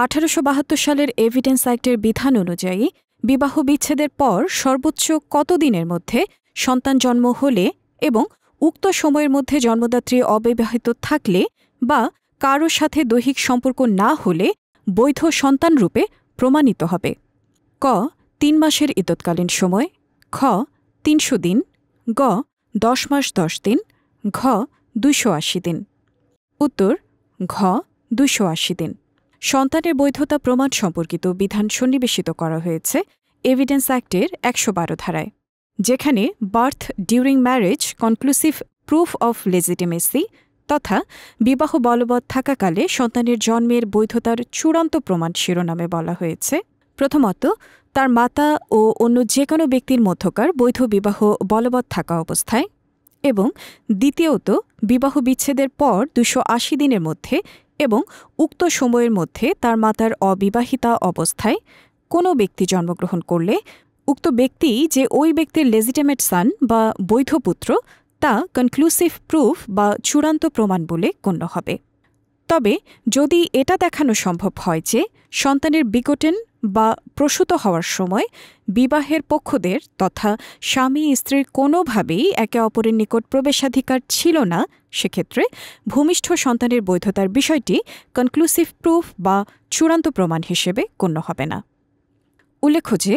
1872 সালের এভিডেন্স অ্যাক্টের বিধান অনুযায়ী বিবাহ বিচ্ছেদের পর সর্বোচ্চ কতদিনের মধ্যে সন্তান জন্ম হলে এবং উক্ত সময়ের মধ্যে জন্মদাত্রী অবিবাহিত থাকলে বা কারো সাথে দৈহিক সম্পর্ক না হলে বৈধ সন্তানরূপে প্রমাণিত হবে? ক 3 মাসের ইদ্যৎকালীন সময়, খ 300 দিন, গ 10 মাস 10 দিন, ঘ 280 দিন। উত্তর ঘ 280 দিন। সন্তানের বৈধতা প্রমাণ সম্পর্কিত বিধান সন্নিবেশিত করা হয়েছে এভিডেন্স অ্যাক্টের 112 ধারায়, যেখানে birth during marriage conclusive proof of legitimacy তথা বিবাহ বলবৎ থাকাকালে সন্তানের জন্মের বৈধতার চূড়ান্ত প্রমাণ শিরোনামে বলা হয়েছে, প্রথমত তার মাতা ও অন্য যে কোনো ব্যক্তির মধ্যকার বৈধ বিবাহ বলবৎ থাকা অবস্থায়, এবং দ্বিতীয়ত বিবাহ বিচ্ছেদের পর 280 দিনের মধ্যে এবং উক্ত সময়ের মধ্যে তার মাতার অবিবাহিতা অবস্থায় কোনো ব্যক্তি জন্মগ্রহণ করলে উক্ত ব্যক্তি যে ওই ব্যক্তির লেজিটিমেট সান বা বৈধ পুত্র তা কনক্লুসিভ প্রুফ বা চূড়ান্ত প্রমাণ বলে গণ্য হবে। তবে যদি এটা দেখানো সম্ভব হয় যে সন্তানের বিকটেন বা প্রসূত হওয়ার সময় বিবাহের পক্ষদের তথা স্বামী স্ত্রীর কোনোভাবেই একে অপরের নিকট প্রবেশাধিকার ছিল না, সেক্ষেত্রে ভূমিষ্ঠ সন্তানের বৈধতার বিষয়টি কনক্লুসিভ প্রুফ বা চূড়ান্ত প্রমাণ হিসেবে গণ্য হবে না। উল্লেখ্য যে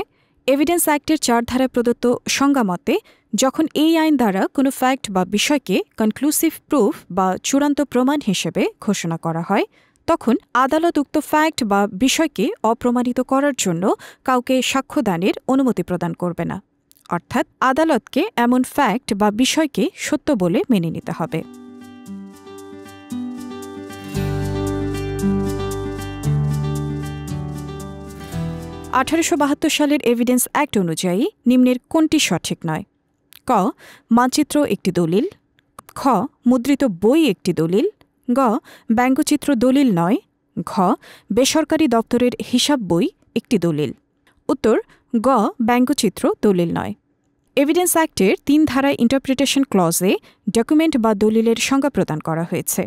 এভিডেন্স অ্যাক্টের 4 ধারায় প্রদত্ত সংজ্ঞামতে যখন এই আইন দ্বারা কোনো ফ্যাক্ট বা বিষয়কে কনক্লুসিভ প্রুফ বা চূড়ান্ত প্রমাণ হিসেবে ঘোষণা করা হয়, তখন আদালত উক্ত ফ্যাক্ট বা বিষয়কে অপ্রমাণিত করার জন্য কাউকে সাক্ষ্যদানের অনুমতি প্রদান করবে না, অর্থাৎ আদালতকে এমন ফ্যাক্ট বা বিষয়কে সত্য বলে মেনে নিতে হবে। সালের এভিডেন্স অ্যাক্ট অনুযায়ী নিম্নের কোনটি সঠিক নয়? ক মানচিত্র একটি দলিল, খ মুদ্রিত বই একটি দলিল, গ ব্যঙ্গচিত্র দলিল নয়, ঘ বেসরকারি দপ্তরের হিসাব বই একটি দলিল। উত্তর গ ব্যঙ্গচিত্র দলিল নয়। এভিডেন্স অ্যাক্টের 3 ধারায় ইন্টারপ্রিটেশন ক্লজে ডকুমেন্ট বা দলিলের সংজ্ঞা প্রদান করা হয়েছে,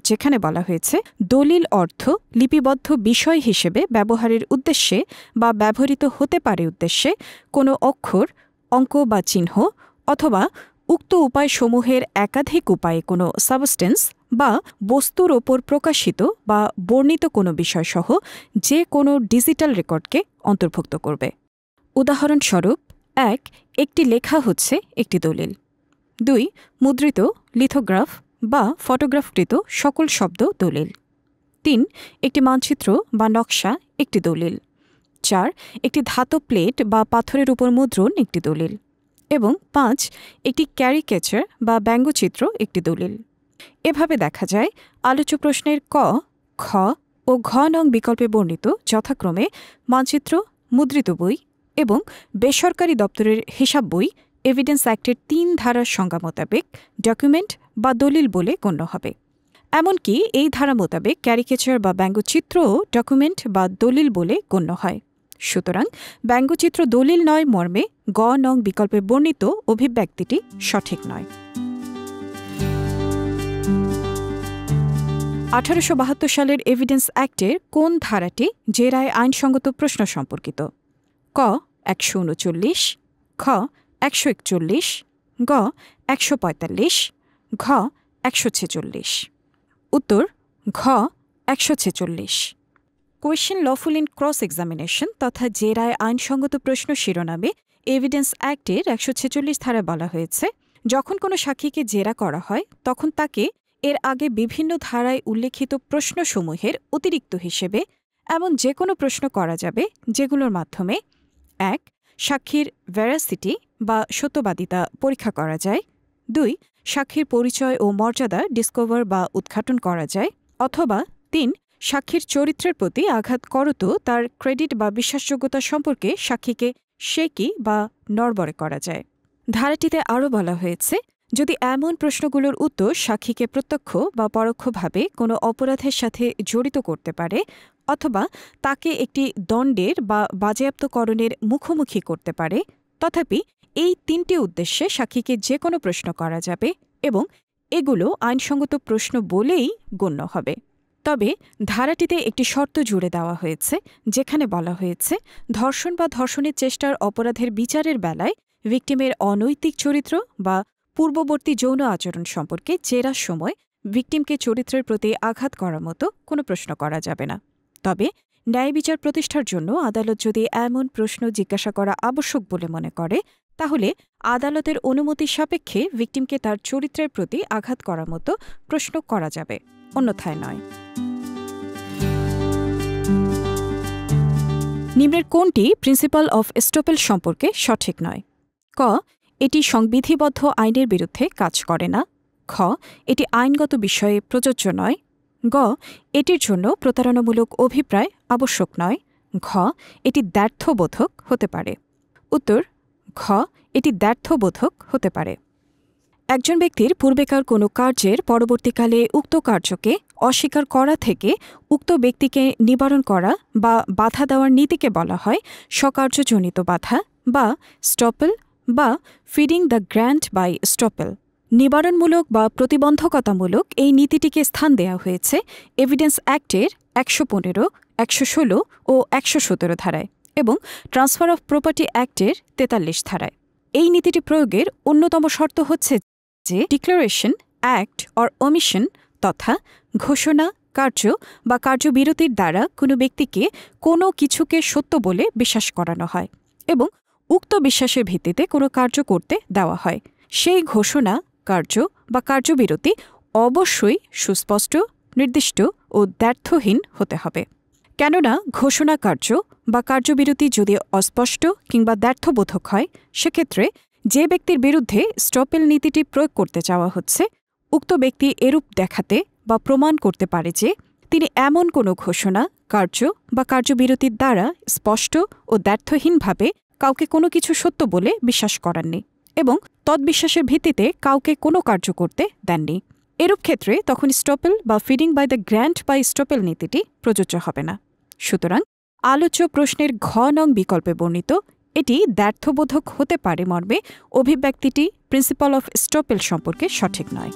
যেখানে বলা হয়েছে দলিল অর্থ লিপিবদ্ধ বিষয় হিসেবে ব্যবহারের উদ্দেশ্যে বা ব্যবহৃত হতে পারে উদ্দেশ্যে কোনো অক্ষর, অঙ্ক বা চিহ্ন অথবা উক্ত উপায়সমূহের একাধিক উপায়ে কোনো সাবস্টেন্স বা বস্তুর ওপর প্রকাশিত বা বর্ণিত কোনো বিষয়সহ যে কোনো ডিজিটাল রেকর্ডকে অন্তর্ভুক্ত করবে। উদাহরণস্বরূপ 1 একটি লেখা হচ্ছে একটি দলিল, 2 মুদ্রিত লিথোগ্রাফ বা ফটোগ্রাফকৃত সকল শব্দ দলিল, 3 একটি মানচিত্র বা নকশা একটি দলিল, 4 একটি ধাতব প্লেট বা পাথরের উপর মুদ্রণ একটি দলিল, এবং 5 একটি ক্যারিকেচার বা ব্যঙ্গচিত্র একটি দলিল। এভাবে দেখা যায় আলোচ্য প্রশ্নের ক, খ ও ঘ নং বিকল্পে বর্ণিত যথাক্রমে মানচিত্র, মুদ্রিত বই এবং বেসরকারি দপ্তরের হিসাব বই এভিডেন্স অ্যাক্টের 3 ধারার সংজ্ঞা মোতাবেক ডকুমেন্ট বা দলিল বলে গণ্য হবে। এমনকি এই ধারা মোতাবেক ক্যারিকেচার বা ব্যঙ্গচিত্রও ডকুমেন্ট বা দলিল বলে গণ্য হয়। সুতরাং ব্যঙ্গচিত্র দলিল নয় মর্মে গ নং বিকল্পে বর্ণিত অভিব্যক্তিটি সঠিক নয়। 1872 সালের এভিডেন্স অ্যাক্টের কোন ধারাটি জেরায় আইনসঙ্গত প্রশ্ন সম্পর্কিত? ক 139, খ 141, গ 145, ঘ 146। উত্তর ঘ 146। Question lawful in cross examination তথা জেরায় আইনসঙ্গত প্রশ্ন শিরোনামে এভিডেন্স অ্যাক্টের 146 ধারায় বলা হয়েছে, যখন কোনো সাক্ষীকে জেরা করা হয় তখন তাকে এর আগে বিভিন্ন ধারায় উল্লেখিত প্রশ্নসমূহের অতিরিক্ত হিসেবে এমন যে কোনো প্রশ্ন করা যাবে যেগুলোর মাধ্যমে 1 সাক্ষীর ভেরাসিটি বা সত্যবাদিতা পরীক্ষা করা যায়, 2 সাক্ষীর পরিচয় ও মর্যাদা ডিসকভার বা উদ্ঘাটন করা যায়, অথবা 3 সাক্ষীর চরিত্রের প্রতি আঘাত করত তার ক্রেডিট বা বিশ্বাসযোগ্যতা সম্পর্কে সাক্ষীকে শেকি বা নড়বড়ে করা যায়। ধারাটিতে আরও বলা হয়েছে, যদি এমন প্রশ্নগুলোর উত্তর সাক্ষীকে প্রত্যক্ষ বা পরোক্ষভাবে কোনো অপরাধের সাথে জড়িত করতে পারে অথবা তাকে একটি দণ্ডের বা বাজেয়াপ্তকরণের মুখোমুখি করতে পারে, তথাপি এই 3টি উদ্দেশ্যে সাক্ষীকে যে কোনো প্রশ্ন করা যাবে এবং এগুলো আইনসঙ্গত প্রশ্ন বলেই গণ্য হবে। তবে ধারাটিতে একটি শর্ত জুড়ে দেওয়া হয়েছে, যেখানে বলা হয়েছে ধর্ষণ বা ধর্ষণের চেষ্টার অপরাধের বিচারের বেলায় ভিকটিমের অনৈতিক চরিত্র বা পূর্ববর্তী যৌন আচরণ সম্পর্কে জেরার সময় ভিকটিমকে চরিত্রের প্রতি আঘাত করার মতো কোনো প্রশ্ন করা যাবে না। তবে ন্যায় বিচার প্রতিষ্ঠার জন্য আদালত যদি এমন প্রশ্ন জিজ্ঞাসা করা আবশ্যক বলে মনে করে, তাহলে আদালতের অনুমতি সাপেক্ষে ভিকটিমকে তার চরিত্রের প্রতি আঘাত করার মতো প্রশ্ন করা যাবে, অন্যথায় নয়। নিম্নের কোনটি প্রিন্সিপাল অফ এস্টোপেল সম্পর্কে সঠিক নয়? ক, এটি সংবিধিবদ্ধ আইনের বিরুদ্ধে কাজ করে না। খ, এটি আইনগত বিষয়ে প্রযোজ্য নয়। গ, এটির জন্য প্রতারণামূলক অভিপ্রায় আবশ্যক নয়। ঘ, এটি দ্ব্যর্থবোধক হতে পারে। উত্তর: ঘ, এটি দ্ব্যর্থবোধক হতে পারে। একজন ব্যক্তির পূর্বেকার কোনো কার্যের পরবর্তীকালে উক্ত কার্যকে অস্বীকার করা থেকে উক্ত ব্যক্তিকে নিবারণ করা বা বাধা দেওয়ার নীতিকে বলা হয় স্বকার্যজনিত বাধা বা স্টপেল বা feeding the grant by estoppel. নিবারণমূলক বা প্রতিবন্ধকতামূলক এই নীতিটিকে স্থান দেওয়া হয়েছে এভিডেন্স অ্যাক্টের ১১৫, ১১৬ ও ১১৭ ধারায় এবং ট্রান্সফার অফ প্রপার্টি অ্যাক্টের ৪৩ ধারায়। এই নীতিটি প্রয়োগের অন্যতম শর্ত হচ্ছে যে ডিক্লারেশন, অ্যাক্ট অর ওমিশন তথা ঘোষণা, কার্য বা কার্যবিরতির দ্বারা কোনো ব্যক্তিকে কোনো কিছুকে সত্য বলে বিশ্বাস করানো হয় এবং উক্ত বিশ্বাসের ভিত্তিতে কোনো কার্য করতে দেওয়া হয়। সেই ঘোষণা, কার্য বা কার্যবিরতি অবশ্যই সুস্পষ্ট, নির্দিষ্ট ও দ্ব্যর্থহীন হতে হবে। কেননা ঘোষণা, কার্য বা কার্যবিরতি যদি অস্পষ্ট কিংবা দ্ব্যর্থবোধক হয়, সেক্ষেত্রে যে ব্যক্তির বিরুদ্ধে স্টপেল নীতিটি প্রয়োগ করতে চাওয়া হচ্ছে, উক্ত ব্যক্তি এরূপ দেখাতে বা প্রমাণ করতে পারে যে তিনি এমন কোনো ঘোষণা, কার্য বা কার্যবিরতির দ্বারা স্পষ্ট ও দ্ব্যর্থহীনভাবে কাউকে কোনো কিছু সত্য বলে বিশ্বাস করাননি এবং তদ্বিশ্বাসের ভিত্তিতে কাউকে কোনো কার্য করতে দেননি। এরূপ ক্ষেত্রে তখন স্টপেল বা feeding by the grant by estoppel নীতিটি প্রযোজ্য হবে না। সুতরাং আলোচ্য প্রশ্নের ঘ নং বিকল্পে বর্ণিত এটি দ্ব্যর্থবোধক হতে পারে মর্মে অভিব্যক্তিটি প্রিন্সিপাল অফ স্টপেল সম্পর্কে সঠিক নয়।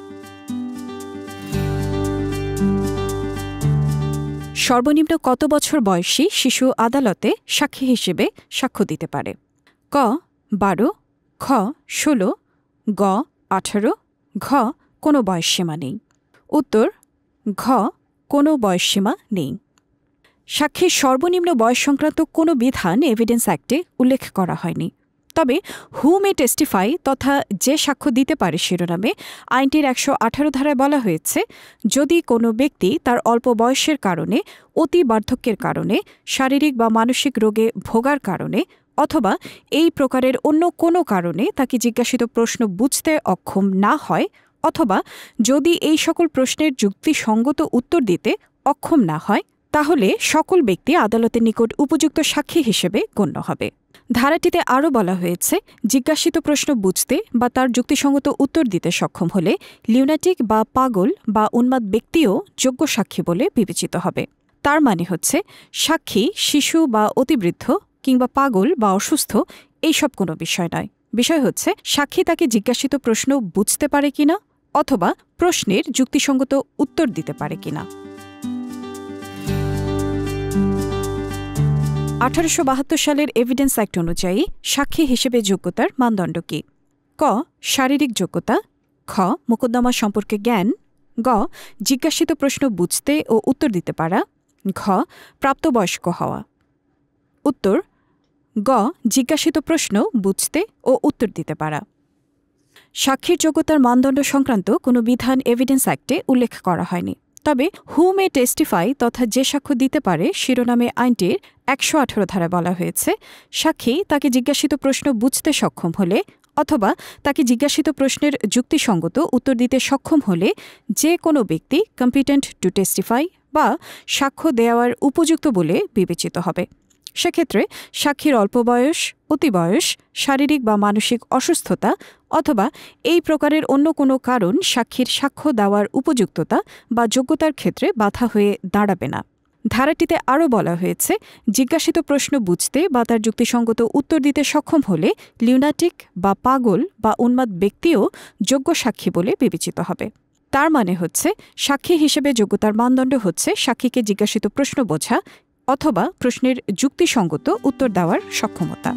সর্বনিম্ন কত বছর বয়সী শিশু আদালতে সাক্ষী হিসেবে সাক্ষ্য দিতে পারে? ক, 12, খ, 16, গ, 18, ঘ, কোনো বয়সসীমা নেই। উত্তর: ঘ, কোনো বয়সসীমা নেই। সাক্ষীর সর্বনিম্ন বয়স সংক্রান্ত কোনো বিধান এভিডেন্স অ্যাক্টে উল্লেখ করা হয়নি। তবে হু মে টেস্টিফাই তথা যে সাক্ষ্য দিতে পারে শিরোনামে আইনটির ১১৮ ধারায় বলা হয়েছে, যদি কোনো ব্যক্তি তার অল্প বয়সের কারণে, অতি বার্ধক্যের কারণে, শারীরিক বা মানসিক রোগে ভোগার কারণে অথবা এই প্রকারের অন্য কোনো কারণে তাকে জিজ্ঞাসিত প্রশ্ন বুঝতে অক্ষম না হয় অথবা যদি এই সকল প্রশ্নের যুক্তিসঙ্গত উত্তর দিতে অক্ষম না হয়, তাহলে সকল ব্যক্তি আদালতের নিকট উপযুক্ত সাক্ষী হিসেবে গণ্য হবে। ধারাটিতে আরও বলা হয়েছে, জিজ্ঞাসিত প্রশ্ন বুঝতে বা তার যুক্তিসঙ্গত উত্তর দিতে সক্ষম হলে লিউনাটিক বা পাগল বা উন্মাদ ব্যক্তিও যোগ্য সাক্ষী বলে বিবেচিত হবে। তার মানে হচ্ছে, সাক্ষী শিশু বা অতিবৃদ্ধ কিংবা পাগল বা অসুস্থ এইসব কোনো বিষয় নয়। বিষয় হচ্ছে সাক্ষী তাকে জিজ্ঞাসিত প্রশ্ন বুঝতে পারে কিনা অথবা প্রশ্নের যুক্তিসঙ্গত উত্তর দিতে পারে কিনা। 1872 সালের এভিডেন্স অ্যাক্ট অনুযায়ী সাক্ষী হিসেবে যোগ্যতার মানদণ্ড কি? ক, শারীরিক যোগ্যতা। খ, মোকদ্দমা সম্পর্কে জ্ঞান। গ, জিজ্ঞাসিত প্রশ্ন বুঝতে ও উত্তর দিতে পারা। ঘ, প্রাপ্তবয়স্ক হওয়া। উত্তর: গ, জিজ্ঞাসিত প্রশ্ন বুঝতে ও উত্তর দিতে পারা। সাক্ষীর যোগ্যতার মানদণ্ড সংক্রান্ত কোনো বিধান এভিডেন্স অ্যাক্টে উল্লেখ করা হয়নি। তবে হু মে টেস্টিফাই তথা যে সাক্ষ্য দিতে পারে শিরোনামে আইনটির ১১৮ ধারায় বলা হয়েছে, সাক্ষী তাকে জিজ্ঞাসিত প্রশ্ন বুঝতে সক্ষম হলে অথবা তাকে জিজ্ঞাসিত প্রশ্নের যুক্তিসঙ্গত উত্তর দিতে সক্ষম হলে যে কোনো ব্যক্তি কম্পিটেন্ট টু টেস্টিফাই বা সাক্ষ্য দেওয়ার উপযুক্ত বলে বিবেচিত হবে। সেক্ষেত্রে সাক্ষীর অল্প বয়স, অতিবয়স, শারীরিক বা মানসিক অসুস্থতা অথবা এই প্রকারের অন্য কোনো কারণ সাক্ষীর সাক্ষ্য দেওয়ার উপযুক্ততা বা যোগ্যতার ক্ষেত্রে বাধা হয়ে দাঁড়াবে না। ধারাটিতে আরও বলা হয়েছে, জিজ্ঞাসিত প্রশ্ন বুঝতে বা তার যুক্তিসঙ্গত উত্তর দিতে সক্ষম হলে লিউনাটিক বা পাগল বা উন্মাদ ব্যক্তিও যোগ্য সাক্ষী বলে বিবেচিত হবে। তার মানে হচ্ছে সাক্ষী হিসেবে যোগ্যতার মানদণ্ড হচ্ছে সাক্ষীকে জিজ্ঞাসিত প্রশ্ন বোঝা অথবা প্রশ্নের যুক্তিসঙ্গত উত্তর দেওয়ার সক্ষমতা।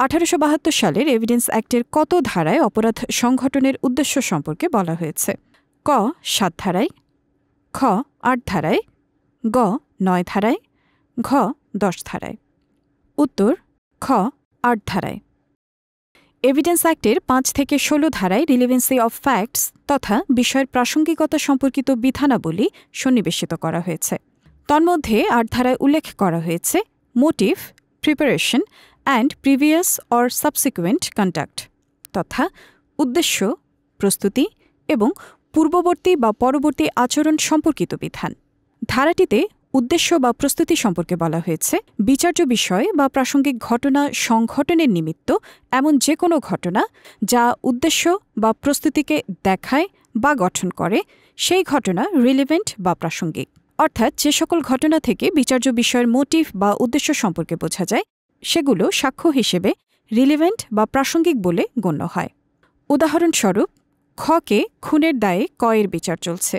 1872 সালের এভিডেন্স অ্যাক্টের কত ধারায় অপরাধ সংঘটনের উদ্দেশ্য সম্পর্কে বলা হয়েছে? ক 7 ধারায়, খ 8 ধারায়, গ 9 ধারায়, ঘ 10 ধারায়। উত্তর খ 8 ধারায়। এভিডেন্স অ্যাক্টের 5 থেকে 16 ধারায় রিলেভেন্সি অফ ফ্যাক্টস তথা বিষয়ের প্রাসঙ্গিকতা সম্পর্কিত বিধানাবলী সন্নিবেশিত করা হয়েছে। তন্মধ্যে 8 ধারায় উল্লেখ করা হয়েছে motive, preparation and previous or subsequent conduct তথা উদ্দেশ্য, প্রস্তুতি এবং পূর্ববর্তী বা পরবর্তী আচরণ সম্পর্কিত বিধান। ধারাটিতে উদ্দেশ্য বা প্রস্তুতি সম্পর্কে বলা হয়েছে বিচার্য বিষয় বা প্রাসঙ্গিক ঘটনা সংঘটনের নিমিত্ত এমন যে কোনো ঘটনা যা উদ্দেশ্য বা প্রস্তুতিকে দেখায় বা গঠন করে সেই ঘটনা রিলেভেন্ট বা প্রাসঙ্গিক। অর্থাৎ যে সকল ঘটনা থেকে বিচার্য বিষয়ের মোটিভ বা উদ্দেশ্য সম্পর্কে বোঝা যায় সেগুলো সাক্ষ্য হিসেবে রিলেভেন্ট বা প্রাসঙ্গিক বলে গণ্য হয়। উদাহরণস্বরূপ খকে খুনের দায়ে কয়ের বিচার চলছে।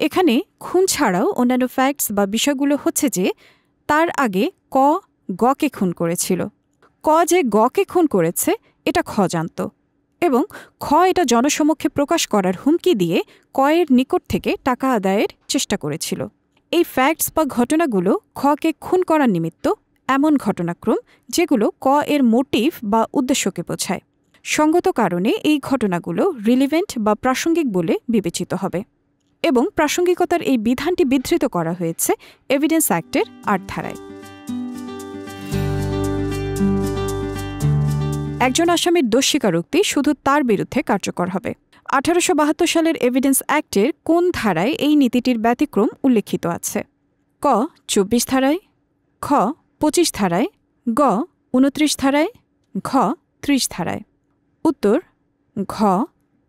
এখানে খুন ছাড়াও অন্যান্য ফ্যাক্টস বা বিষয়গুলো হচ্ছে যে তার আগে ক গকে খুন করেছিল, ক যে গকে খুন করেছে এটা খ জানত এবং খ এটা জনসমক্ষে প্রকাশ করার হুমকি দিয়ে কয়ের নিকট থেকে টাকা আদায়ের চেষ্টা করেছিল। এই ফ্যাক্টস বা ঘটনাগুলো খকে খুন করার নিমিত্ত এমন ঘটনাক্রম যেগুলো ক এর মোটিভ বা উদ্দেশ্যকে বোঝায়। সঙ্গত কারণে এই ঘটনাগুলো রিলেভেন্ট বা প্রাসঙ্গিক বলে বিবেচিত হবে এবং প্রাসঙ্গিকতার এই বিধানটি বিধৃত করা হয়েছে এভিডেন্স অ্যাক্টের 8 ধারায়। একজন আসামির দোষ স্বীকারোক্তি শুধু তার বিরুদ্ধে কার্যকর হবে। 1872 সালের এভিডেন্স অ্যাক্টের কোন ধারায় এই নীতিটির ব্যতিক্রম উল্লেখিত আছে? ক 24 ধারায়, খ 25 ধারায়, গ 29 ধারায়, ঘ 30 ধারায়। উত্তর ঘ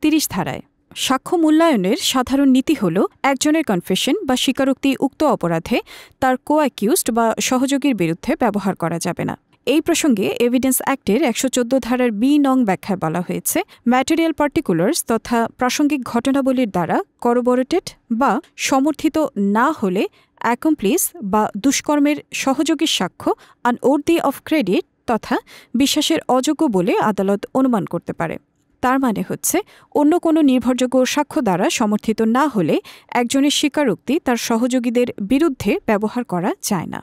30 ধারায়। সাক্ষ্য মূল্যায়নের সাধারণ নীতি হল একজনের কনফেশন বা স্বীকারোক্তি উক্ত অপরাধে তার কো-অ্যাকিউজড বা সহযোগীর বিরুদ্ধে ব্যবহার করা যাবে না। এই প্রসঙ্গে এভিডেন্স অ্যাক্টের 114 ধারার বি নং ব্যাখ্যায় বলা হয়েছে ম্যাটেরিয়াল পার্টিকুলার্স তথা প্রাসঙ্গিক ঘটনাবলীর দ্বারা করবোরেটেড বা সমর্থিত না হলে অ্যাকমপ্লিস বা দুষ্কর্মের সহযোগীর সাক্ষ্য আনওর্দি অফ ক্রেডিট তথা বিশ্বাসের অযোগ্য বলে আদালত অনুমান করতে পারে। তার মানে হচ্ছে অন্য কোনো নির্ভরযোগ্য সাক্ষ্য দ্বারা সমর্থিত না হলে একজনের স্বীকারোক্তি তার সহযোগীদের বিরুদ্ধে ব্যবহার করা যায় না,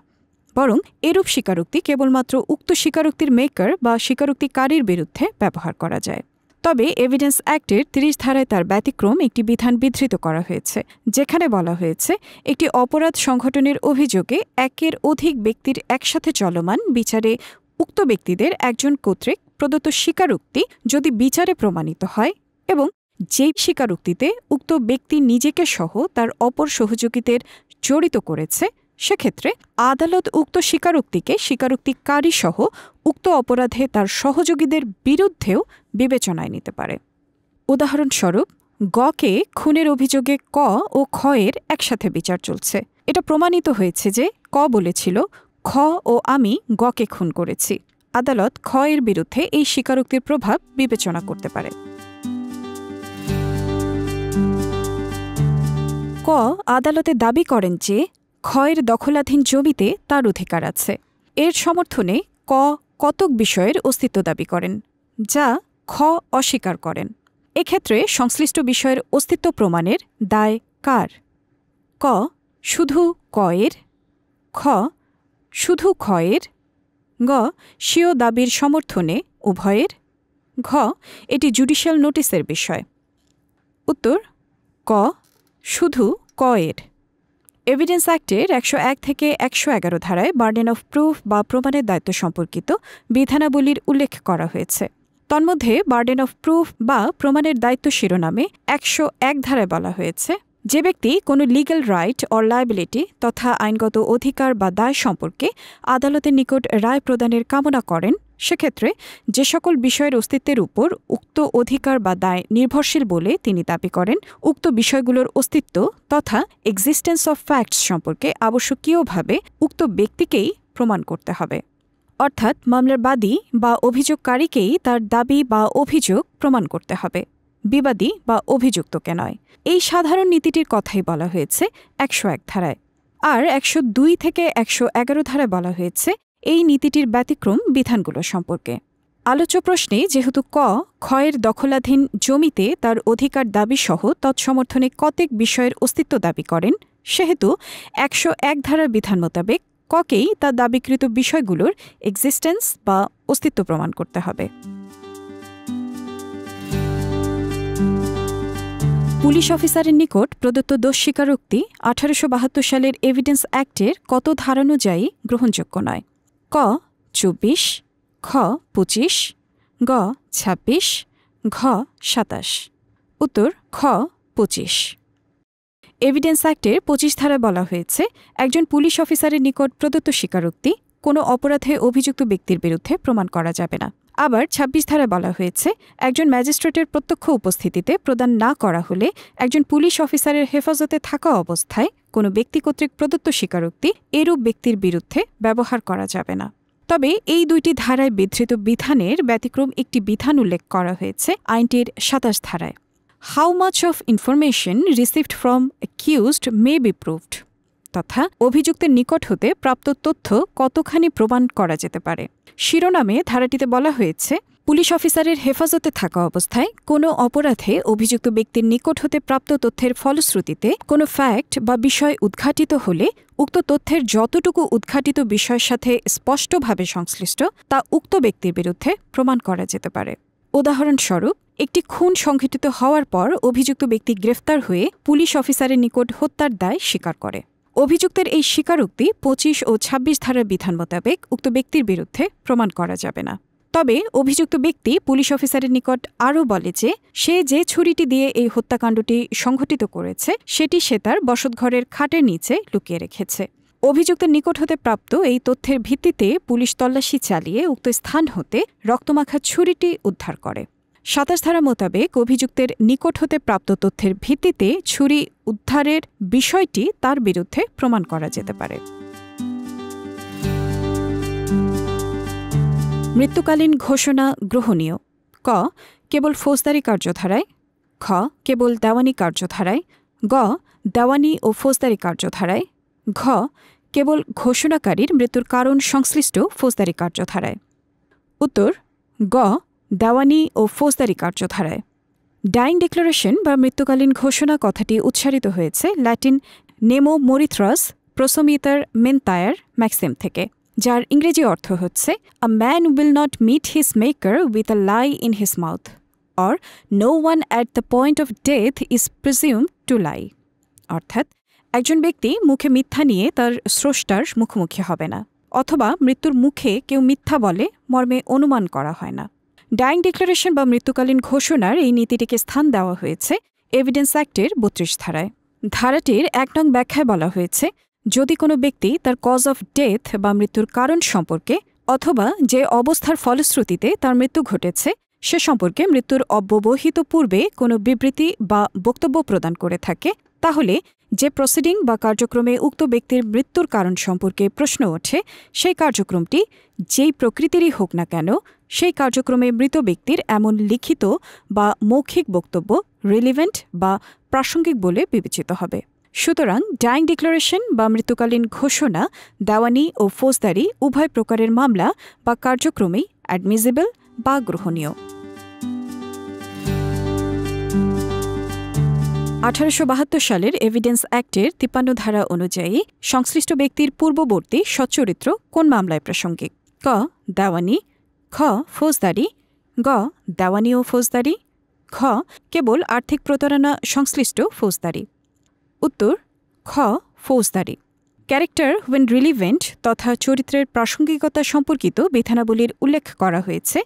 বরং এরূপ স্বীকারোক্তি কেবলমাত্র উক্ত স্বীকারোক্তির মেকার বা স্বীকারোক্তিকারীর বিরুদ্ধে ব্যবহার করা যায়। তবে এভিডেন্স অ্যাক্টের 30 ধারায় তার ব্যতিক্রম একটি বিধান বিধৃত করা হয়েছে যেখানে বলা হয়েছে একটি অপরাধ সংঘটনের অভিযোগে একের অধিক ব্যক্তির একসাথে চলমান বিচারে উক্ত ব্যক্তিদের একজন কর্তৃক প্রদত্ত স্বীকারোক্তি যদি বিচারে প্রমাণিত হয় এবং যেই স্বীকারোক্তিতে উক্ত ব্যক্তি নিজেকে সহ তার অপর সহযোগীদের জড়িত করেছে সেক্ষেত্রে আদালত উক্ত স্বীকারোক্তিকে স্বীকারোক্তিকারী সহ উক্ত অপরাধে তার সহযোগীদের বিরুদ্ধেও বিবেচনায় নিতে পারে। উদাহরণস্বরূপ গকে খুনের অভিযোগে ক ও খ এর একসাথে বিচার চলছে। এটা প্রমাণিত হয়েছে যে ক বলেছিল খ ও আমি গকে খুন করেছি। আদালত খ এর বিরুদ্ধে এই স্বীকারোক্তির প্রভাব বিবেচনা করতে পারে। ক আদালতে দাবি করেন যে খ এর দখলাধীন জমিতে তার অধিকার আছে। এর সমর্থনে ক কতক বিষয়ের অস্তিত্ব দাবি করেন যা খ অস্বীকার করেন। এক্ষেত্রে সংশ্লিষ্ট বিষয়ের অস্তিত্ব প্রমাণের দায় কার? ক শুধু ক এর, খ শুধু খ এর, গ স্বীয় দাবির সমর্থনে উভয়ের, ঘ এটি জুডিশিয়াল নোটিসের বিষয়। উত্তর ক শুধু ক এর। এভিডেন্স অ্যাক্টের 101 থেকে 111 ধারায় বার্ডেন অফ প্রুফ বা প্রমাণের দায়িত্ব সম্পর্কিত বিধানাবলীর উল্লেখ করা হয়েছে। তন্মধ্যে বার্ডেন অফ প্রুফ বা প্রমাণের দায়িত্ব শিরোনামে 101 ধারায় বলা হয়েছে যে ব্যক্তি কোনো লিগ্যাল রাইট অর লায়াবিলিটি তথা আইনগত অধিকার বা দায় সম্পর্কে আদালতের নিকট রায় প্রদানের কামনা করেন সেক্ষেত্রে যে সকল বিষয়ের অস্তিত্বের উপর উক্ত অধিকার বা দায় নির্ভরশীল বলে তিনি দাবি করেন উক্ত বিষয়গুলোর অস্তিত্ব তথা এক্সিস্টেন্স অফ ফ্যাক্টস সম্পর্কে আবশ্যকীয়ভাবে উক্ত ব্যক্তিকেই প্রমাণ করতে হবে। অর্থাৎ মামলার বাদী বা অভিযোগকারীকেই তার দাবি বা অভিযোগ প্রমাণ করতে হবে, বিবাদী বা অভিযুক্তকে নয়। এই সাধারণ নীতিটির কথাই বলা হয়েছে ১০১ ধারায়। আর ১০২ থেকে ১১১ ধারায় বলা হয়েছে এই নীতিটির ব্যতিক্রম বিধানগুলো সম্পর্কে। আলোচ্য প্রশ্নে যেহেতু ক্ষয়ের দখলাধীন জমিতে তার অধিকার দাবিসহ তৎসমর্থনে কতক বিষয়ের অস্তিত্ব দাবি করেন, সেহেতু ১০১ ধারার বিধান মোতাবেক ককেই তার দাবিকৃত বিষয়গুলোর এক্সিস্টেন্স বা অস্তিত্ব প্রমাণ করতে হবে। পুলিশ অফিসারের নিকট প্রদত্ত দোষ স্বীকারোক্তি ১৮৭২ সালের এভিডেন্স অ্যাক্টের কত ধারা অনুযায়ী গ্রহণযোগ্য নয়? ক ২৪, খ ২৫, গ ২৬, ঘ ২৭। উত্তর খ ২৫। এভিডেন্স অ্যাক্টের ২৫ ধারায় বলা হয়েছে একজন পুলিশ অফিসারের নিকট প্রদত্ত স্বীকারোক্তি কোনো অপরাধে অভিযুক্ত ব্যক্তির বিরুদ্ধে প্রমাণ করা যাবে না। আবার ২৬ ধারায় বলা হয়েছে একজন ম্যাজিস্ট্রেটের প্রত্যক্ষ উপস্থিতিতে প্রদান না করা হলে একজন পুলিশ অফিসারের হেফাজতে থাকা অবস্থায় কোনো ব্যক্তি কর্তৃক প্রদত্ত স্বীকারোক্তি এরূপ ব্যক্তির বিরুদ্ধে ব্যবহার করা যাবে না। তবে এই দুইটি ধারায় বিধৃত বিধানের ব্যতিক্রম একটি বিধান উল্লেখ করা হয়েছে আইনটির ২৭ ধারায়। How much of information received from accused may be proved, তথা অভিযুক্তের নিকট হতে প্রাপ্ত তথ্য কতখানি প্রমাণ করা যেতে পারে। শিরোনামে ধারাটিতে বলা হয়েছে পুলিশ অফিসারের হেফাজতে থাকা অবস্থায় কোনো অপরাধে অভিযুক্ত ব্যক্তির নিকট হতে প্রাপ্ত তথ্যের ফলশ্রুতিতে কোনো ফ্যাক্ট বা বিষয় উদ্ঘাটিত হলে উক্ত তথ্যের যতটুকু উদ্ঘাটিত বিষয়ের সাথে স্পষ্টভাবে সংশ্লিষ্ট তা উক্ত ব্যক্তির বিরুদ্ধে প্রমাণ করা যেতে পারে। উদাহরণস্বরূপ, একটি খুন সংঘটিত হওয়ার পর অভিযুক্ত ব্যক্তি গ্রেফতার হয়ে পুলিশ অফিসারের নিকট হত্যার দায় স্বীকার করে। অভিযুক্তের এই স্বীকারোক্তি ২৫ ও ২৬ ধারার বিধান মোতাবেক উক্ত ব্যক্তির বিরুদ্ধে প্রমাণ করা যাবে না। তবে অভিযুক্ত ব্যক্তি পুলিশ অফিসারের নিকট আরও বলে যে সে যে ছুরিটি দিয়ে এই হত্যাকাণ্ডটি সংঘটিত করেছে সেটি সে তার বসতঘরের খাটের নিচে লুকিয়ে রেখেছে। অভিযুক্তের নিকট হতে প্রাপ্ত এই তথ্যের ভিত্তিতে পুলিশ তল্লাশি চালিয়ে উক্ত স্থান হতে রক্তমাখা ছুরিটি উদ্ধার করে। ২৭ ধারা মোতাবেক অভিযুক্তের নিকট হতে প্রাপ্ত তথ্যের ভিত্তিতে ছুরি উদ্ধারের বিষয়টি তার বিরুদ্ধে প্রমাণ করা যেতে পারে। মৃত্যুকালীন ঘোষণা গ্রহণীয়। ক কেবল ফৌজদারি কার্যধারায়, খ কেবল দেওয়ানি কার্যধারায়, গ দেওয়ানি ও ফৌজদারি কার্যধারায়, ঘ কেবল ঘোষণাকারীর মৃত্যুর কারণ সংশ্লিষ্ট ফৌজদারি কার্যধারায়। উত্তর গ দেওয়ানি ও ফৌজদারি কার্যধারায়। ডাইং ডিক্লারেশন বা মৃত্যুকালীন ঘোষণা কথাটি উচ্চারিত হয়েছে ল্যাটিন নেমো মরিথ্রাস প্রোসোমিটার মেন্তায়ার ম্যাক্সিম থেকে, যার ইংরেজি অর্থ হচ্ছে a man will not meet his maker with a lie in his mouth, or no one at the point of death is presumed to lie. অর্থাৎ একজন ব্যক্তি মুখে মিথ্যা নিয়ে তার স্রষ্টার মুখোমুখি হবে না, অথবা মৃত্যুর মুখে কেউ মিথ্যা বলে মর্মে অনুমান করা হয় না। ডাইং ডিক্লারেশন বা মৃত্যুকালীন ঘোষণার এই নীতিটিকে স্থান দেওয়া হয়েছে এভিডেন্স অ্যাক্টের ৩২ ধারায়। ধারাটির ১ নং ব্যাখ্যায় বলা হয়েছে যদি কোনো ব্যক্তি তার কজ অফ ডেথ বা মৃত্যুর কারণ সম্পর্কে অথবা যে অবস্থার ফলশ্রুতিতে তার মৃত্যু ঘটেছে সে সম্পর্কে মৃত্যুর অব্যবহিত পূর্বে কোনো বিবৃতি বা বক্তব্য প্রদান করে থাকে, তাহলে যে প্রসিডিং বা কার্যক্রমে উক্ত ব্যক্তির মৃত্যুর কারণ সম্পর্কে প্রশ্ন ওঠে সেই কার্যক্রমটি যেই প্রকৃতিরই হোক না কেন সেই কার্যক্রমে মৃত ব্যক্তির এমন লিখিত বা মৌখিক বক্তব্য রিলিভেন্ট বা প্রাসঙ্গিক বলে বিবেচিত হবে। সুতরাং ডাইং ডিক্লারেশন বা মৃত্যুকালীন ঘোষণা দেওয়ানি ও ফৌজদারি উভয় প্রকারের মামলা বা কার্যক্রমেই অ্যাডমিজিবল বা গ্রহণীয়। ১৮৭২ সালের এভিডেন্স অ্যাক্টের ৫৩ ধারা অনুযায়ী সংশ্লিষ্ট ব্যক্তির পূর্ববর্তী সচ্চরিত্র কোন মামলায় প্রাসঙ্গিক? ক দেওয়ানি, খ ফৌজদারি, গ দেওয়ানি ও ফৌজদারি, ঘ কেবল আর্থিক প্রতারণা সংশ্লিষ্ট ফৌজদারি। উত্তর খ ফৌজদারি। ক্যারেক্টার হুয়েন রিলিভেন্ট তথা চরিত্রের প্রাসঙ্গিকতা সম্পর্কিত বিধানাবলীর উল্লেখ করা হয়েছে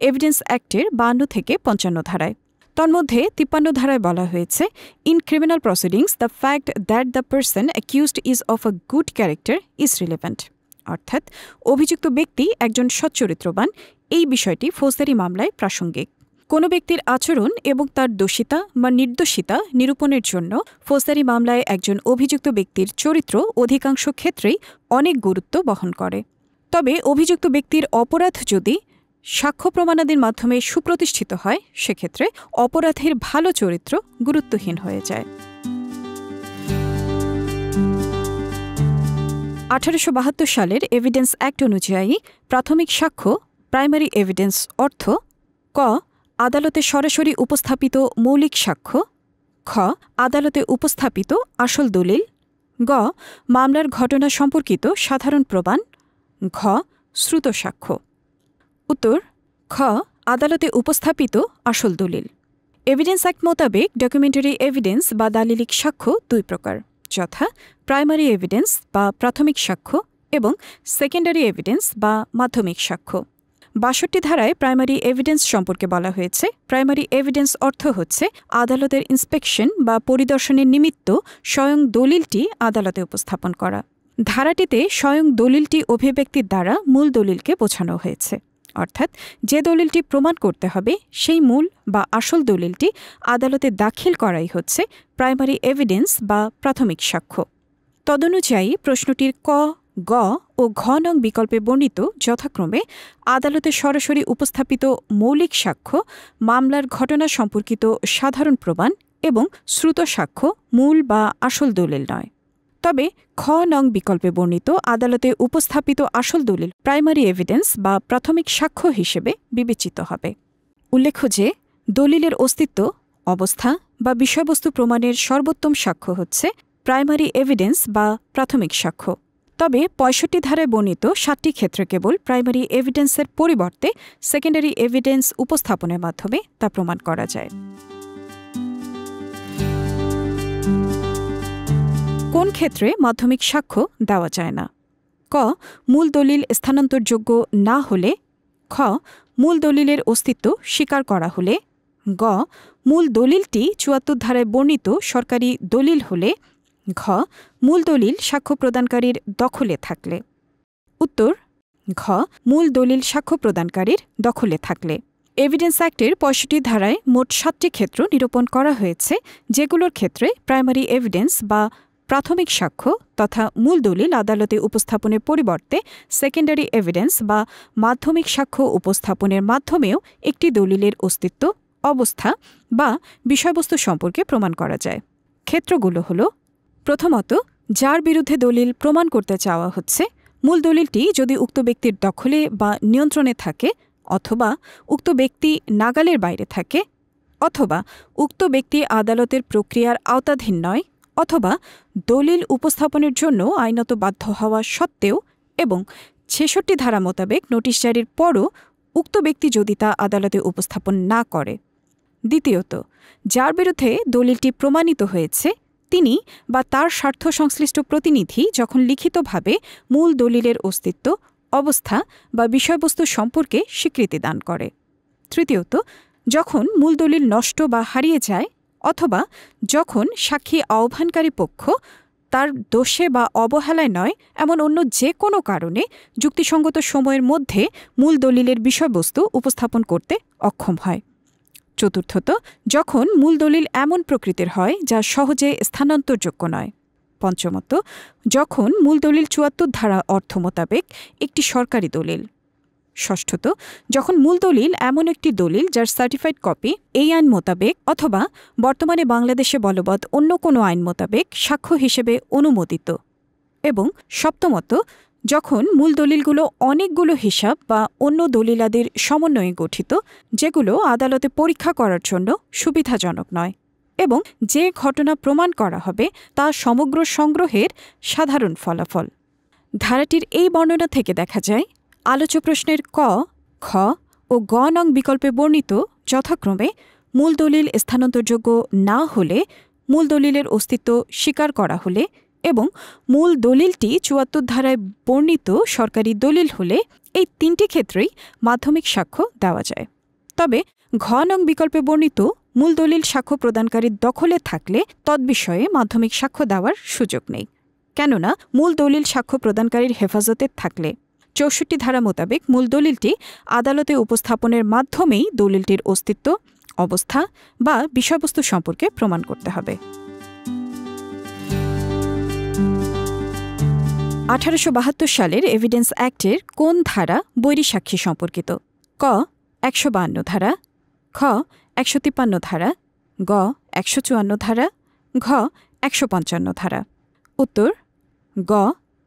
এভিডেন্স অ্যাক্টের ৫২ থেকে ৫৫ ধারায়। তন্মধ্যে ৫৩ ধারায় বলা হয়েছে in criminal proceedings the fact that the person accused is of a good character is relevant, অর্থাৎ অভিযুক্ত ব্যক্তি একজন সচ্চরিত্রবান এই বিষয়টি ফৌজদারি মামলায় প্রাসঙ্গিক। কোনো ব্যক্তির আচরণ এবং তার দোষিতা বা নির্দোষিতা নিরূপণের জন্য ফৌজদারি মামলায় একজন অভিযুক্ত ব্যক্তির চরিত্র অধিকাংশ ক্ষেত্রেই অনেক গুরুত্ব বহন করে। তবে অভিযুক্ত ব্যক্তির অপরাধ যদি সাক্ষ্য প্রমাণাদির মাধ্যমে সুপ্রতিষ্ঠিত হয়, সেক্ষেত্রে অপরাধের ভালো চরিত্র গুরুত্বহীন হয়ে যায়। 1872 সালের এভিডেন্স অ্যাক্ট অনুযায়ী প্রাথমিক সাক্ষ্য প্রাইমারি এভিডেন্স অর্থ ক আদালতে সরাসরি উপস্থাপিত মৌলিক সাক্ষ্য, খ আদালতে উপস্থাপিত আসল দলিল, গ মামলার ঘটনা সম্পর্কিত সাধারণ প্রমাণ, ঘ শ্রুত সাক্ষ্য। উত্তর খ আদালতে উপস্থাপিত আসল দলিল। এভিডেন্স অ্যাক্ট মোতাবেক ডকুমেন্টারি এভিডেন্স বা দালিলিক সাক্ষ্য দুই প্রকার, যথা প্রাইমারি এভিডেন্স বা প্রাথমিক সাক্ষ্য এবং সেকেন্ডারি এভিডেন্স বা মাধ্যমিক সাক্ষ্য। ৬২ ধারায় প্রাইমারি এভিডেন্স সম্পর্কে বলা হয়েছে, প্রাইমারি এভিডেন্স অর্থ হচ্ছে আদালতের ইন্সপেকশন বা পরিদর্শনের নিমিত্ত স্বয়ং দলিলটি আদালতে উপস্থাপন করা। ধারাটিতে স্বয়ং দলিলটি অভিব্যক্তির দ্বারা মূল দলিলকে বোঝানো হয়েছে, অর্থাৎ যে দলিলটি প্রমাণ করতে হবে সেই মূল বা আসল দলিলটি আদালতে দাখিল করাই হচ্ছে প্রাইমারি এভিডেন্স বা প্রাথমিক সাক্ষ্য। তদনুযায়ী প্রশ্নটির ক, গ ও ঘ নং বিকল্পে বর্ণিত যথাক্রমে আদালতে সরাসরি উপস্থাপিত মৌলিক সাক্ষ্য, মামলার ঘটনা সম্পর্কিত সাধারণ প্রমাণ এবং শ্রুত সাক্ষ্য মূল বা আসল দলিল নয়। তবে খ নং বিকল্পে বর্ণিত আদালতে উপস্থাপিত আসল দলিল প্রাইমারি এভিডেন্স বা প্রাথমিক সাক্ষ্য হিসেবে বিবেচিত হবে। উল্লেখ্য যে দলিলের অস্তিত্ব, অবস্থা বা বিষয়বস্তু প্রমাণের সর্বোত্তম সাক্ষ্য হচ্ছে প্রাইমারি এভিডেন্স বা প্রাথমিক সাক্ষ্য। তবে ৬৫ ধারায় বর্ণিত ৭টি ক্ষেত্রে কেবল প্রাইমারি এভিডেন্সের পরিবর্তে সেকেন্ডারি এভিডেন্স উপস্থাপনের মাধ্যমে তা প্রমাণ করা যায়। কোন ক্ষেত্রে মাধ্যমিক সাক্ষ্য দেওয়া যায় না? ক মূল দলিল স্থানান্তরযোগ্য না হলে, খ মূল দলিলের অস্তিত্ব স্বীকার করা হলে, গ মূল দলিলটি ৭৪ ধারায় বর্ণিত সরকারি দলিল হলে, ঘ মূল দলিল সাক্ষ্য প্রদানকারীর দখলে থাকলে। উত্তর ঘ মূল দলিল সাক্ষ্য প্রদানকারীর দখলে থাকলে। এভিডেন্স অ্যাক্টের ৬৫ ধারায় মোট ৭টি ক্ষেত্র নিরূপণ করা হয়েছে, যেগুলোর ক্ষেত্রে প্রাইমারি এভিডেন্স বা প্রাথমিক সাক্ষ্য তথা মূল দলিল আদালতে উপস্থাপনের পরিবর্তে সেকেন্ডারি এভিডেন্স বা মাধ্যমিক সাক্ষ্য উপস্থাপনের মাধ্যমেও একটি দলিলের অস্তিত্ব, অবস্থা বা বিষয়বস্তু সম্পর্কে প্রমাণ করা যায়। ক্ষেত্রগুলো হল: প্রথমত, যার বিরুদ্ধে দলিল প্রমাণ করতে চাওয়া হচ্ছে মূল দলিলটি যদি উক্ত ব্যক্তির দখলে বা নিয়ন্ত্রণে থাকে, অথবা উক্ত ব্যক্তি নাগালের বাইরে থাকে, অথবা উক্ত ব্যক্তি আদালতের প্রক্রিয়ার আওতাধীন নয়, অথবা দলিল উপস্থাপনের জন্য আইনত বাধ্য হওয়া সত্ত্বেও এবং ৬৬ ধারা মোতাবেক নোটিশ জারির পরও উক্ত ব্যক্তি যদি তা আদালতে উপস্থাপন না করে। দ্বিতীয়ত, যার বিরুদ্ধে দলিলটি প্রমাণিত হয়েছে তিনি বা তার স্বার্থ সংশ্লিষ্ট প্রতিনিধি যখন লিখিতভাবে মূল দলিলের অস্তিত্ব, অবস্থা বা বিষয়বস্তু সম্পর্কে স্বীকৃতি দান করে। তৃতীয়ত, যখন মূল দলিল নষ্ট বা হারিয়ে যায়, অথবা যখন সাক্ষী আহ্বানকারী পক্ষ তার দোষে বা অবহেলায় নয় এমন অন্য যে কোনো কারণে যুক্তিসঙ্গত সময়ের মধ্যে মূল দলিলের বিষয়বস্তু উপস্থাপন করতে অক্ষম হয়। চতুর্থত, যখন মূল দলিল এমন প্রকৃতির হয় যা সহজে স্থানান্তরযোগ্য নয়। পঞ্চমত, যখন মূল দলিল ৭৪ ধারা অর্থ মোতাবেক একটি সরকারি দলিল। ষষ্ঠত, যখন মূল দলিল এমন একটি দলিল যার সার্টিফাইড কপি এই আইন মোতাবেক অথবা বর্তমানে বাংলাদেশে বলবৎ অন্য কোনো আইন মোতাবেক সাক্ষ্য হিসেবে অনুমোদিত। এবং সপ্তমত, যখন মূল দলিলগুলো অনেকগুলো হিসাব বা অন্য দলিলাদির সমন্বয়ে গঠিত, যেগুলো আদালতে পরীক্ষা করার জন্য সুবিধাজনক নয়, এবং যে ঘটনা প্রমাণ করা হবে তা সমগ্র সংগ্রহের সাধারণ ফলাফল। ধারাটির এই বর্ণনা থেকে দেখা যায় আলোচ্য প্রশ্নের ক, খ ও গ নং বিকল্পে বর্ণিত যথাক্রমে মূল দলিল স্থানান্তরযোগ্য না হলে, মূল দলিলের অস্তিত্ব স্বীকার করা হলে এবং মূল দলিলটি ৭৪ ধারায় বর্ণিত সরকারি দলিল হলে এই তিনটি ক্ষেত্রেই মাধ্যমিক সাক্ষ্য দেওয়া যায়। তবে ঘ নং বিকল্পে বর্ণিত মূল দলিল সাক্ষ্য প্রদানকারীর দখলে থাকলে তদ্বিষয়ে মাধ্যমিক সাক্ষ্য দেওয়ার সুযোগ নেই, কেননা মূল দলিল সাক্ষ্য প্রদানকারীর হেফাজতে থাকলে ৬৪ ধারা মোতাবেক মূল দলিলটি আদালতে উপস্থাপনের মাধ্যমেই দলিলটির অস্তিত্ব, অবস্থা বা বিষয়বস্তু সম্পর্কে প্রমাণ করতে হবে। 1872 সালের এভিডেন্স অ্যাক্টের কোন ধারা বৈরী সাক্ষী সম্পর্কিত? ক 152 ধারা, খ 153 ধারা, গ 154 ধারা, ঘ 155 ধারা। উত্তর গ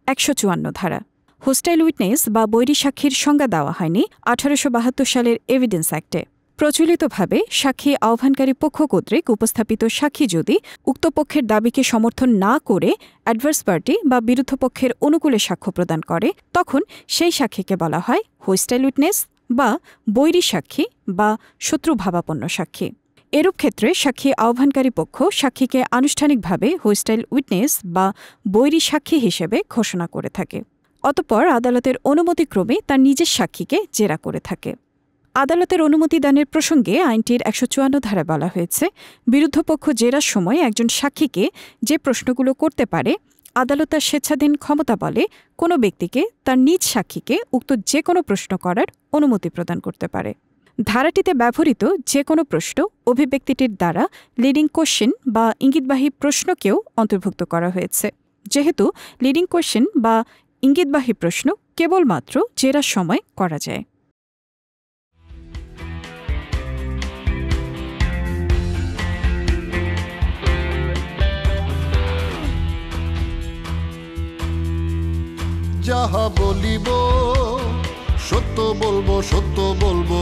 154 ধারা। হোস্টাইল উইটনেস বা বৈরী সাক্ষীর সংজ্ঞা দেওয়া হয়নি 1872 সালের এভিডেন্স অ্যাক্টে। প্রচলিতভাবে সাক্ষী আহ্বানকারী পক্ষ কর্তৃক উপস্থাপিত সাক্ষী যদি উক্ত পক্ষের দাবিকে সমর্থন না করে অ্যাডভার্স পার্টি বা বিরুদ্ধ পক্ষের অনুকূলে সাক্ষ্য প্রদান করে, তখন সেই সাক্ষীকে বলা হয় হোস্টাইল উইটনেস বা বৈরী সাক্ষী বা শত্রুভাবাপন্ন সাক্ষী। এরূপ ক্ষেত্রে সাক্ষী আহ্বানকারী পক্ষ সাক্ষীকে আনুষ্ঠানিকভাবে হোস্টাইল উইটনেস বা বৈরী সাক্ষী হিসেবে ঘোষণা করে থাকে। অতঃপর আদালতের অনুমতিক্রমে তার নিজের সাক্ষীকে জেরা করে থাকে। আদালতের অনুমতি দানের প্রসঙ্গে আইনটির 154 ধারায় বলা হয়েছে, বিরুদ্ধপক্ষ জেরার সময় একজন সাক্ষীকে যে প্রশ্নগুলো করতে পারে, আদালত তার স্বেচ্ছাধীন ক্ষমতা বলে কোনো ব্যক্তিকে তার নিজ সাক্ষীকে উক্ত যে কোনো প্রশ্ন করার অনুমতি প্রদান করতে পারে। ধারাটিতে ব্যবহৃত যে কোনো প্রশ্ন অভিব্যক্তিটির দ্বারা লিডিং কোশ্চেন বা ইঙ্গিতবাহী প্রশ্নকেও অন্তর্ভুক্ত করা হয়েছে, যেহেতু লিডিং কোশ্চেন বা ইঙ্গিতবাহী প্রশ্ন কেবলমাত্র জেরার সময় করা যায়। যাহা বলিব সত্য বলবো, সত্য বলবো,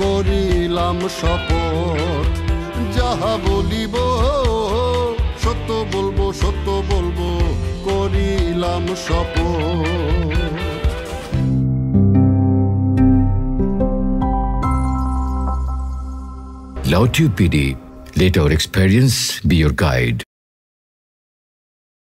করিলাম শপথ। যাহা বলিব সত্য বলবো, সত্য বলবো, করিলাম শপথ। Lautube PD, let our experience be your guide.